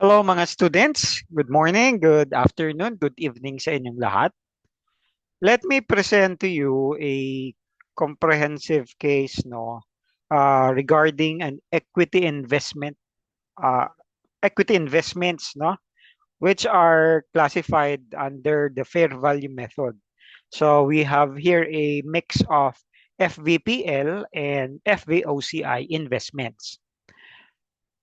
Hello mga students. Good morning, good afternoon, good evening sa inyong lahat. Let me present to you a comprehensive case regarding an uh, equity investments which are classified under the fair value method. So we have here a mix of FVPL and FVOCI investments.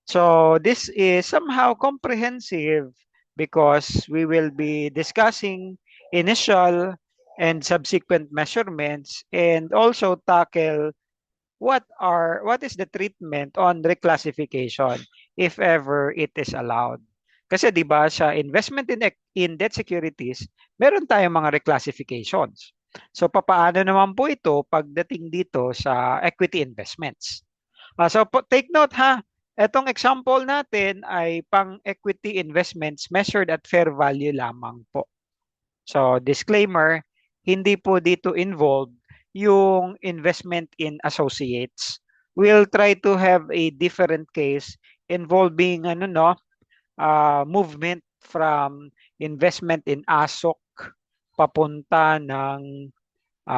So this is somehow comprehensive because we will be discussing initial and subsequent measurements and also tackle what is the treatment on reclassification if ever it is allowed. Kasi 'di ba sa investment in debt securities, meron tayong mga reclassifications. So papaano naman po ito pagdating dito sa equity investments? Take note ha, etong example natin ay pang equity investments measured at fair value lamang po. So disclaimer, hindi po dito involved yung investment in associates. We'll try to have a different case involving movement from investment in ASOC papunta ng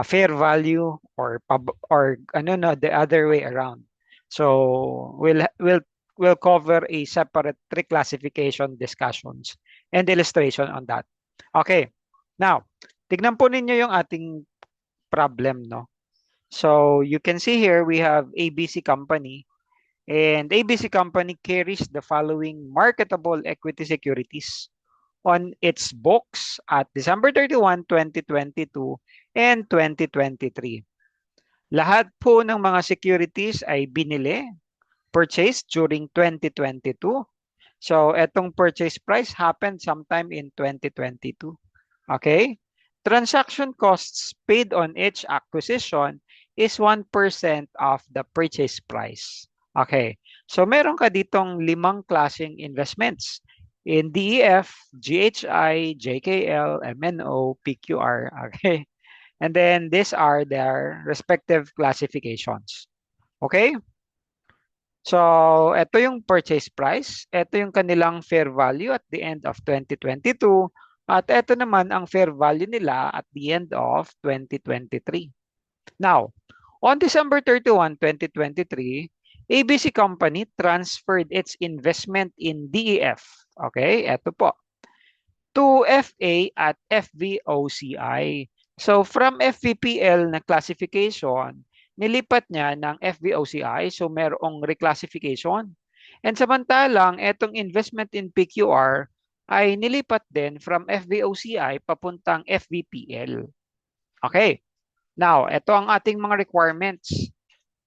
fair value or the other way around. So we'll cover a separate reclassification discussions and illustration on that. Okay. Now, tignan po ninyo yung ating problem, no? So you can see here we have ABC Company, and ABC Company carries the following marketable equity securities on its books at December 31, 2022 and 2023. Lahat po ng mga securities ay binili, purchased during 2022. So, etong purchase price happened sometime in 2022. Okay? Transaction costs paid on each acquisition is 1% of the purchase price. Okay. So, meron ka ditong 5 klaseng investments in DEF, GHI, JKL, MNO, PQR. Okay. And then these are their respective classifications. Okay? So, ito yung purchase price. Ito yung kanilang fair value at the end of 2022. At ito naman ang fair value nila at the end of 2023. Now, on December 31, 2023, ABC Company transferred its investment in DEF. Okay, ito po. To FA at FVOCI. So from FVPL na classification, nilipat niya ng FVOCI, so merong reclassification. And samantalang, etong investment in PQR ay nilipat din from FVOCI papuntang FVPL. Okay. Now, ito ang ating mga requirements.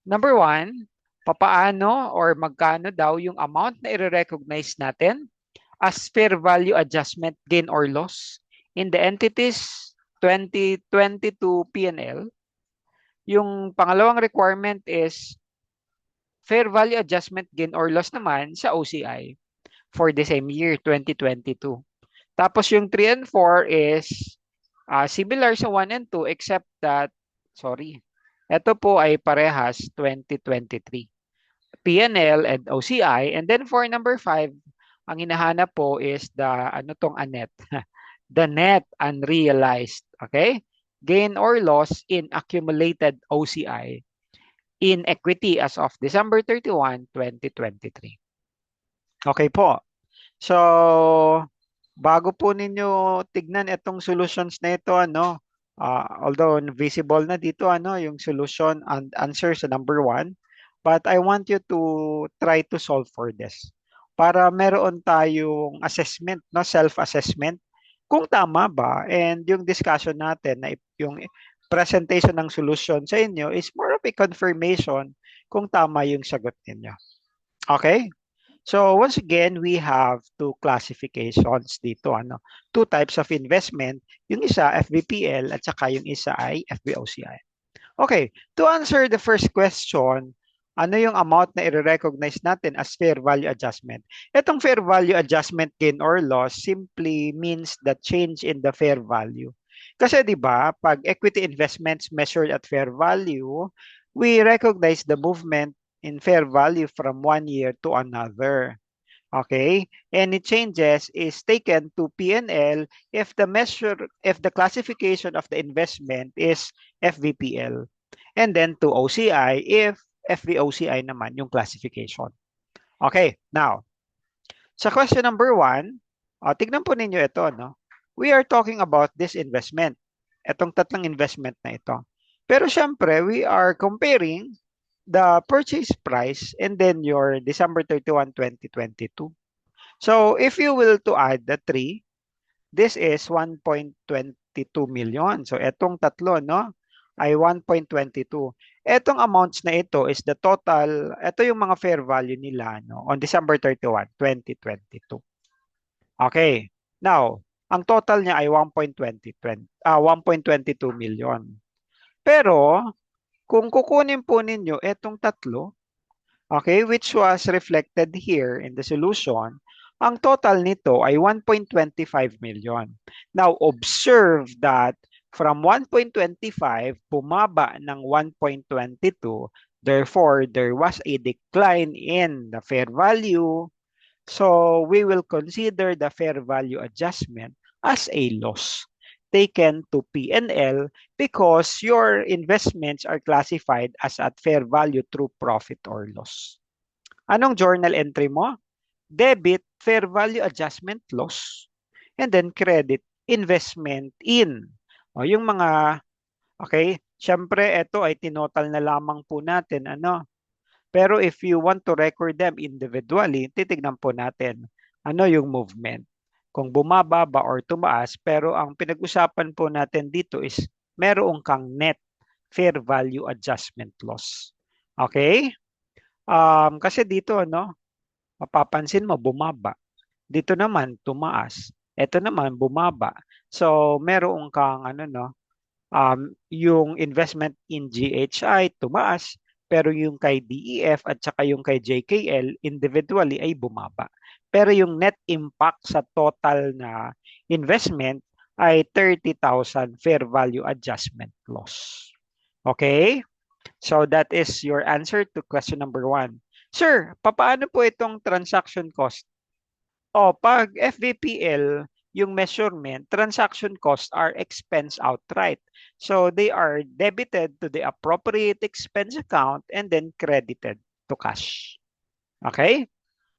Number one, papaano or magkano daw yung amount na i-recognize natin as fair value adjustment gain or loss in the entities 2022 P&L. Yung pangalawang requirement is fair value adjustment gain or loss naman sa OCI for the same year, 2022. Tapos yung 3 and 4 is similar sa 1 and 2 except that, sorry, ito po ay parehas 2023. P&L and OCI. And then for number 5, ang hinahanap po is net. The net unrealized, okay? Gain or loss in accumulated OCI in equity as of December 31, 2023. Okay po. So, bago po ninyo tignan itong solutions na ito, although visible na dito, yung solution and answer sa number 1, but I want you to try to solve for this para meron tayong assessment, self-assessment, kung tama ba, and yung discussion natin, na yung presentation ng solution sa inyo is more of a confirmation kung tama yung sagot ninyo. Okay? So once again, we have two classifications dito, two types of investment, yung isa FVPL at saka yung isa ay FVOCI. Okay, to answer the first question, ano yung amount na i-recognize natin as fair value adjustment? Itong fair value adjustment gain or loss simply means the change in the fair value. Kasi 'di ba, pag equity investments measured at fair value, we recognize the movement in fair value from one year to another. Okay? Any changes is taken to P&L if the classification of the investment is FVPL. And then to OCI if FVOCI naman yung classification. Okay, now, sa question number 1, tignan po ninyo ito, no? We are talking about this investment. Itong tatlong investment na ito. Pero syempre, we are comparing the purchase price and then your December 31, 2022. So if you will to add the 3, this is 1.22 million. So etong tatlo, no, ay 1.22. Etong amounts na ito is the total, ito yung mga fair value nila, no, on December 31, 2022. Okay. Now, ang total niya ay 1.22 million. Pero kung kukunin po ninyo etong tatlo, okay, which was reflected here in the solution, ang total nito ay 1.25 million. Now, observe that from 1.25, bumaba ng 1.22. Therefore, there was a decline in the fair value. So, we will consider the fair value adjustment as a loss taken to P&L because your investments are classified as at fair value through profit or loss. Anong journal entry mo? Debit, fair value adjustment loss. And then credit, investment in. O, yung mga, okay, syempre ito ay tinotal na lamang po natin. Ano? Pero if you want to record them individually, titignan po natin ano yung movement. Kung bumaba ba or tumaas, pero ang pinag-usapan po natin dito is meron kang net fair value adjustment loss. Okay? Kasi dito, no, mapapansin mo, bumaba. Dito naman, tumaas. Ito naman, bumaba. So, meron kang, ano, no, yung investment in GHI, tumaas. Pero yung kay DEF at saka yung kay JKL, individually ay bumaba. Pero yung net impact sa total na investment ay 30,000 fair value adjustment loss. Okay? So that is your answer to question number 1. Sir, papaano po itong transaction cost? Pag FVPL, yung measurement, transaction costs are expense outright. So they are debited to the appropriate expense account and then credited to cash. Okay?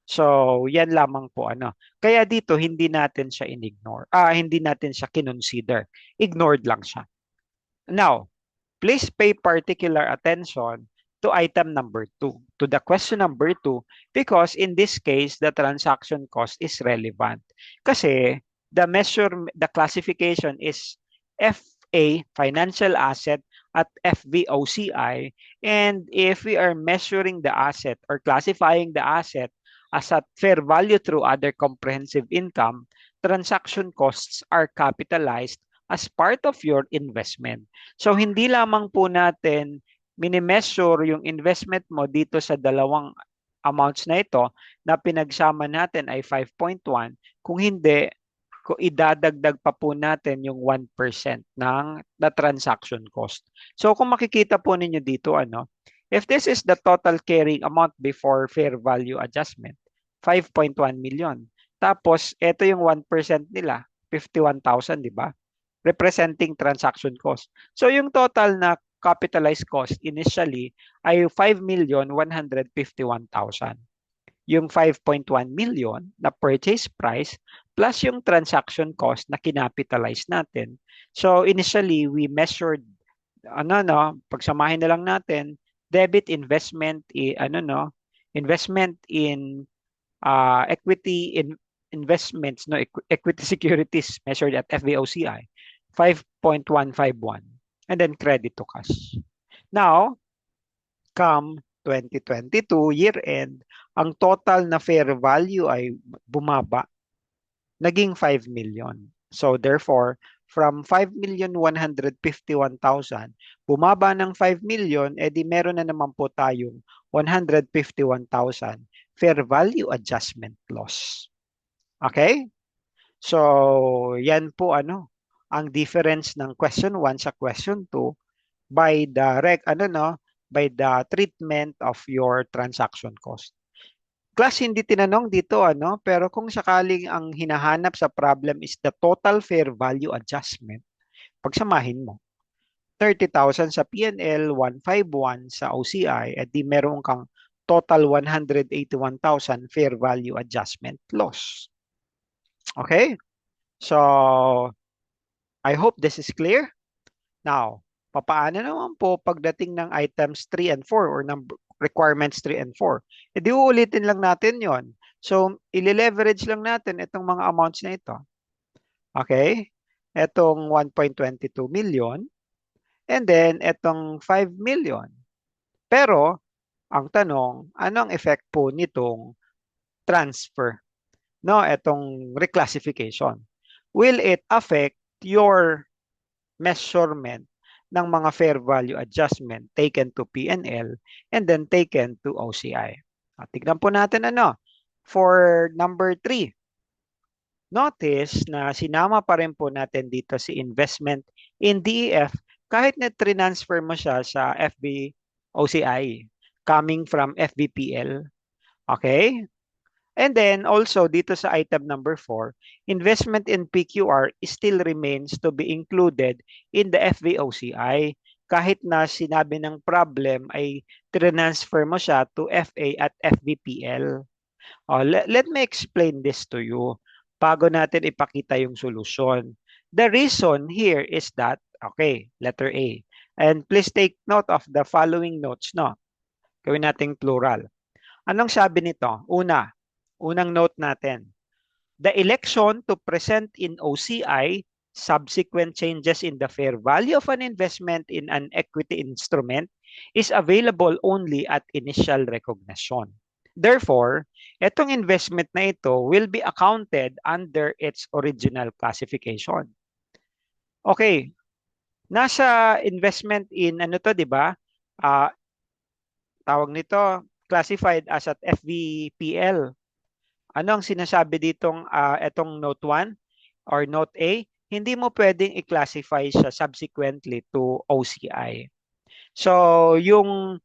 So, yan lamang po ano. Kaya dito hindi natin siya in-ignore. Hindi natin siya kinonsider. Ignored lang siya. Now, please pay particular attention to item number 2, to the question number 2, because in this case, the transaction cost is relevant. Kasi the classification is FA, financial asset, at FVOCI. And if we are measuring the asset or classifying the asset as at fair value through other comprehensive income, transaction costs are capitalized as part of your investment. So hindi lamang po natin minimeasure yung investment mo dito sa dalawang amounts na ito na pinagsama natin ay 5.1. Kung hindi, kung idadagdag pa po natin yung 1% ng the transaction cost. So kung makikita po ninyo dito, ano, if this is the total carrying amount before fair value adjustment, 5.1 million. Tapos, ito yung 1% nila, 51,000, di ba? Representing transaction cost. So yung total na capitalized cost initially ay 5,151,000. Yung 5.1 million na purchase price plus yung transaction cost na kinapitalize natin. So initially we measured pagsamahin na lang natin debit investment investment in equity in investments, no, equity securities measured at FVOCI, 5.151, and then credit to cash. Now, come 2022 year-end, ang total na fair value ay bumaba, naging 5 million. So therefore, from 5,151,000, bumaba ng 5 million, edi meron na naman po tayong 151,000 fair value adjustment loss. Okay? So, yan po ang difference ng question 1 sa question 2 by the by the treatment of your transaction cost. Class, hindi tinanong dito, ano, pero kung sakaling ang hinahanap sa problem is the total fair value adjustment, pagsamahin mo. 30,000 sa P&L, 151 sa OCI, at di meron kang total 181,000 fair value adjustment loss. Okay? So, I hope this is clear. Now, papaano naman po pagdating ng items 3 and 4 or number, requirements 3 and 4? E di uulitin lang natin yon. So, ile-leverage lang natin itong mga amounts na ito. Okay? Itong 1.22 million and then itong 5 million. Pero, ang tanong, anong effect po nitong transfer? No, itong reclassification. Will it affect your measurement ng mga fair value adjustment taken to P&L and then taken to OCI? Tignan po natin ano. For number 3, notice na sinama pa rin po natin dito si investment in DEF kahit na transfer mo siya sa FB OCI coming from FBPL. Okay? And then also dito sa item number 4, investment in PQR still remains to be included in the FVOCI kahit na sinabi ng problem ay transfer mo siya to FA at FVPL. Let me explain this to you bago natin ipakita yung solution. The reason here is that, okay, letter A. And please take note of the following notes, no? Gawin nating plural. Anong sabi nito? Unang note natin. The election to present in OCI subsequent changes in the fair value of an investment in an equity instrument is available only at initial recognition. Therefore, itong investment na ito will be accounted under its original classification. Okay, nasa investment in ano to, di ba? Tawag nito, classified as at FVPL. Ano ang sinasabi ditong itong note 1 or note A? Hindi mo pwedeng i-classify siya subsequently to OCI. So, yung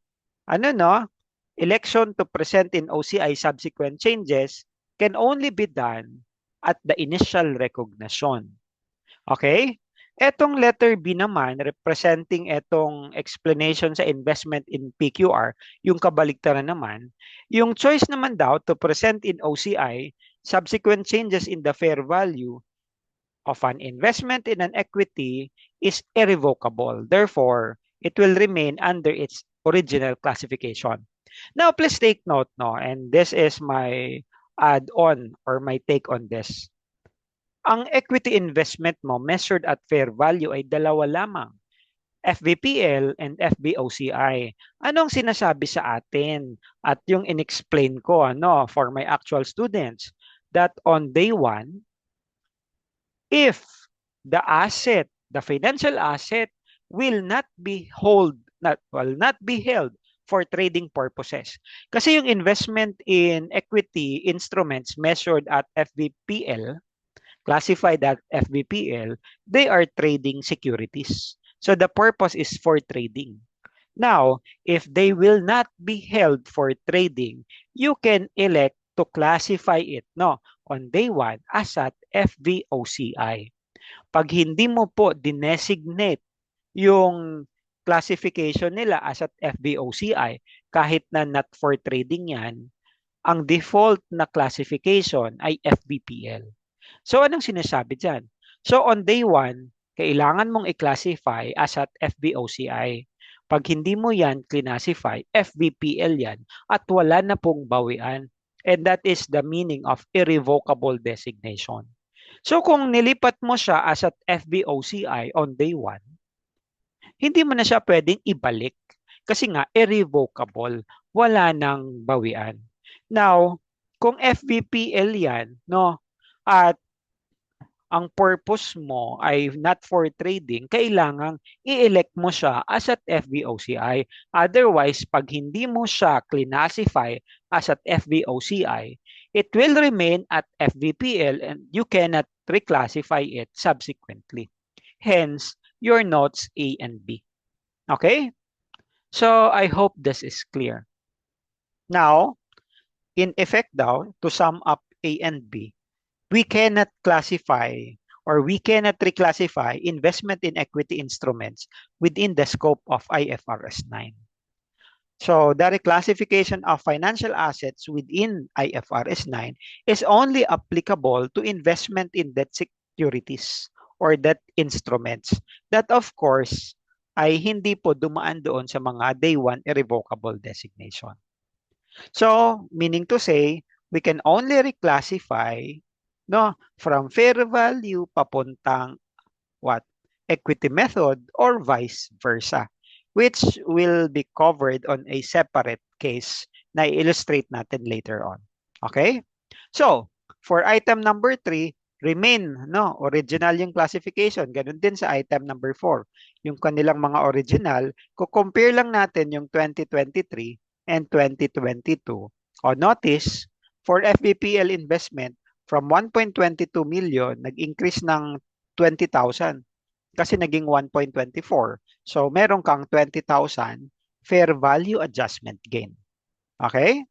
ano no, election to present in OCI subsequent changes can only be done at the initial recognition. Okay? Etong letter B naman, representing etong explanation sa investment in PQR, yung kabaligtaran naman, yung choice naman daw to present in OCI subsequent changes in the fair value of an investment in an equity is irrevocable. Therefore, it will remain under its original classification. Now, please take note, no, and this is my add-on or my take on this. Ang equity investment mo measured at fair value ay dalawa lamang, FVPL and FVOCI. Anong sinasabi sa atin? At yung in-explain ko ano, for my actual students, that on day 1, if the asset, the financial asset will not be held for trading purposes. Kasi yung investment in equity instruments measured at FVPL, classified as FVPL, they are trading securities. So the purpose is for trading. Now, if they will not be held for trading, you can elect to classify it on day 1 as at FVOCI. Pag hindi mo po dinesignate yung classification nila as at FVOCI, kahit na not for trading yan, ang default na classification ay FVPL. So, anong sinasabi dyan? So, on day 1, kailangan mong i-classify as at FVOCI. Pag hindi mo yan classify, FVPL yan at wala na pong bawian. And that is the meaning of irrevocable designation. So, kung nilipat mo siya as at FVOCI on day 1, hindi mo na siya pwedeng ibalik kasi nga irrevocable, wala nang bawian. Now, kung FVPL yan, at ang purpose mo ay not for trading, kailangang i-elect mo siya as at FVOCI. Otherwise, pag hindi mo siya classify as at FVOCI, it will remain at FVPL and you cannot reclassify it subsequently. Hence, your notes A and B. Okay? So, I hope this is clear. Now, in effect daw, to sum up A and B, we cannot classify or we cannot reclassify investment in equity instruments within the scope of IFRS 9. So the reclassification of financial assets within IFRS 9 is only applicable to investment in debt securities or debt instruments that of course ay hindi po dumaan doon sa mga day one irrevocable designation. So, meaning to say, we can only reclassify no from fair value papuntang what equity method or vice versa, which will be covered on a separate case na illustrate natin later on. Okay? So, for item number 3, remain no original yung classification. Ganun din sa item number 4. Yung kanilang mga original, compare lang natin yung 2023 and 2022. O notice, for FVPL investment, from 1.22 million, nag-increase ng 20,000 kasi naging 1.24. So, meron kang 20,000 fair value adjustment gain. Okay?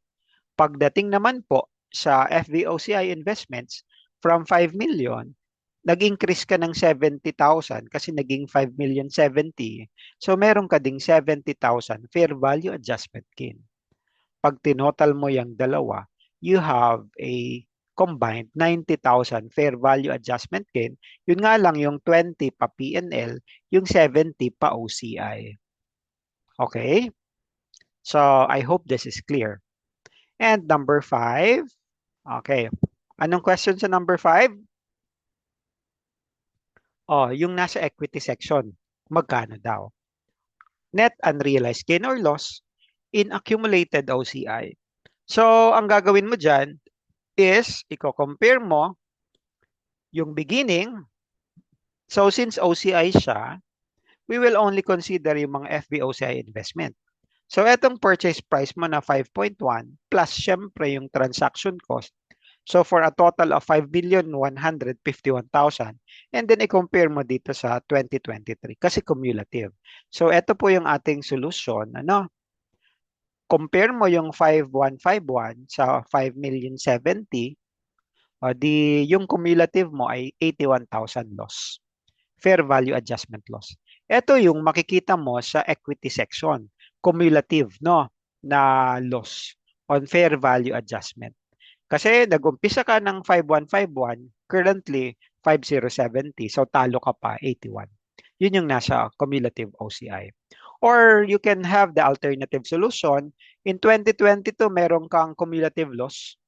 Pagdating naman po sa FVOCI investments, from 5 million, nag-increase ka ng 70,000 kasi naging 5 million 70. So, meron ka ding 70,000 fair value adjustment gain. Pag tinotal mo yung dalawa, you have a combined 90,000 fair value adjustment gain. Yun nga lang yung 20 pa P&L, yung 70 pa OCI. Okay? So, I hope this is clear. And number 5. Okay. Anong question sa number 5? Oh, yung nasa equity section. Magkano daw? Net unrealized gain or loss in accumulated OCI. So, ang gagawin mo dyan is, i-compare mo yung beginning. So, since OCI siya, we will only consider yung mga FVOCI investment. So, etong purchase price mo na 5.1 plus syempre yung transaction cost. So, for a total of 5,151,000. And then, i-compare mo dito sa 2023 kasi cumulative. So, ito po yung ating solution. Ano? Compare mo yung 5,151 sa 5,070,000. Di yung cumulative mo ay 81,000 loss. Fair value adjustment loss. Ito yung makikita mo sa equity section. Cumulative, no? Na loss on fair value adjustment. Kasi nag-umpisa ka ng 5,151, currently 5,070. So talo ka pa 81. Yun yung nasa cumulative OCI. Or you can have the alternative solution. In 2022, meron kang cumulative loss.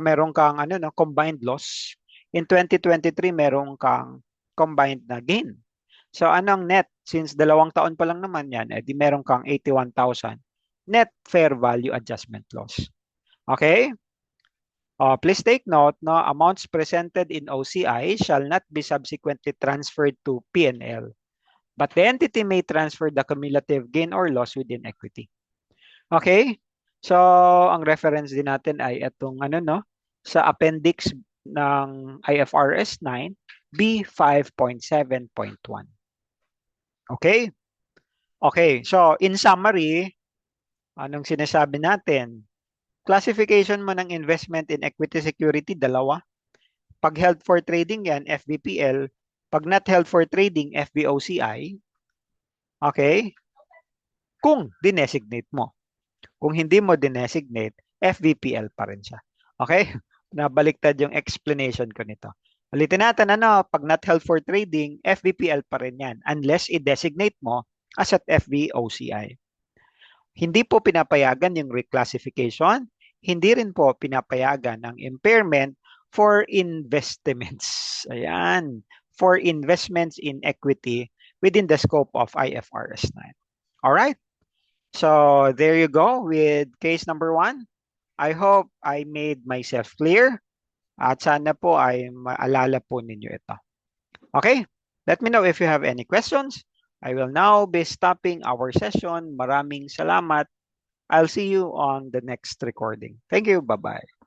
Meron kang combined loss. In 2023, meron kang combined na gain. So anong net? Since 2 taon pa lang naman yan, di meron kang 81,000 net fair value adjustment loss. Okay? Please take note, no, amounts presented in OCI shall not be subsequently transferred to P&L. But the entity may transfer the cumulative gain or loss within equity. Okay? So, ang reference din natin ay itong sa appendix ng IFRS 9, B5.7.1. Okay? Okay, so in summary, anong sinasabi natin? Classification mo ng investment in equity security, dalawa. Pag held for trading yan, FVPL. Pag not held for trading, FVOCI. Okay? Kung dinesignate mo. Kung hindi mo dinesignate, FVPL pa rin siya. Okay? Nabaliktad yung explanation ko nito. Ulitin natin, pag not held for trading, FVPL pa rin yan unless i-designate mo as at FVOCI. Hindi po pinapayagan yung reclassification. Hindi rin po pinapayagan ng impairment for investments. Ayan. For investments in equity within the scope of IFRS 9. All right? So, there you go with case number 1. I hope I made myself clear. At sana po ay maalala po ninyo ito. Okay? Let me know if you have any questions. I will now be stopping our session. Maraming salamat. I'll see you on the next recording. Thank you. Bye-bye.